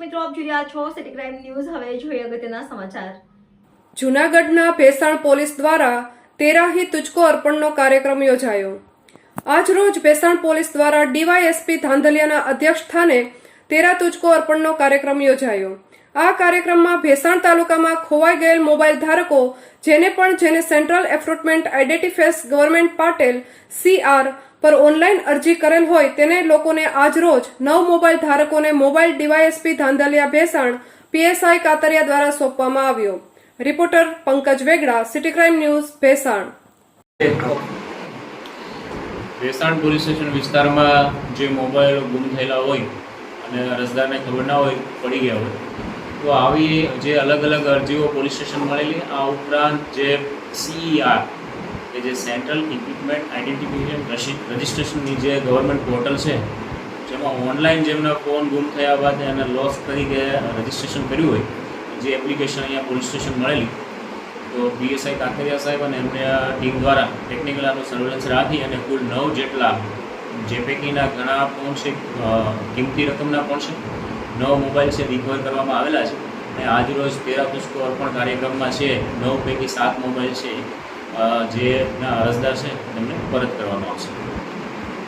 મિત્રો, આપ જોઈ રહ્યા છો સિટી ક્રાઇમ ન્યૂઝ। હવે જોઈએ અગત્યના સમાચાર। જૂનાગઢના ભેસાણ પોલીસ દ્વારા તેરાહી તુચકો અર્પણનો કાર્યક્રમ યોજાયો। આજરોજ ભેસાણ પોલીસ દ્વારા ડીવાયએસપી ધાંધલિયાના અધ્યક્ષસ્થાને તેરા તુચકો અર્પણનો કાર્યક્રમ યોજાયો। આ કાર્યક્રમમાં ભેસાણ તાલુકામાં ખોવાઈ ગયેલ મોબાઈલ ધારકો જેને સેન્ટ્રલ એફ્રુટમેન્ટ આઈડેન્ટિફાયર્સ ગવર્મેન્ટ પાટેલ CR પર ઓનલાઈન અરજી કરેલ હોય તેને લોકોને આજરોજ 9 મોબાઈલ ધારકોને mobile DYSP Dhandhaliya Bhesan PSI Katariya દ્વારા સોંપવામાં આવ્યો। Reporter Pankaj Vegada, city crime news, Bhesan. Bhesan police station વિસ્તારમાં જે મોબાઈલો ગુમ થયેલા હોય અને અરજદારને ખબર ના હોય, પડી ગયા હોય, તો આવી જે અલગ અલગ અરજીઓ પોલીસ સ્ટેશન મળેલી। આ ઉપરાંત જે CER કે જે સેન્ટ્રલ ઇક્વિપમેન્ટ આઈડેન્ટિફિકેશન રજિસ્ટ્રેશનની જે ગવર્મેન્ટ પોર્ટલ છે, જેમાં ઓનલાઈન જેમના ફોન ગુમ થયા બાદ એને લોસ તરીકે રજિસ્ટ્રેશન કર્યું હોય, જે એપ્લિકેશન અહીંયા પોલીસ સ્ટેશન મળેલી, તો PSI કાતરિયા સાહેબ અને એમની ટીમ દ્વારા ટેકનિકલ આનું સર્વેલન્સ રાખી અને કુલ 9 જેટલા, જે પૈકીના ઘણા ફોન છે કિંમતી રકમના પણ છે, 9 મોબાઈલ છે રિકવર કરવામાં આવેલા છે। અને આજરોજ તેરા તુચકો અર્પણ કાર્યક્રમમાં છે 9 પૈકી 7 મોબાઈલ છે જે અરજદાર છે તેમને પરત કરવામાં આવશે।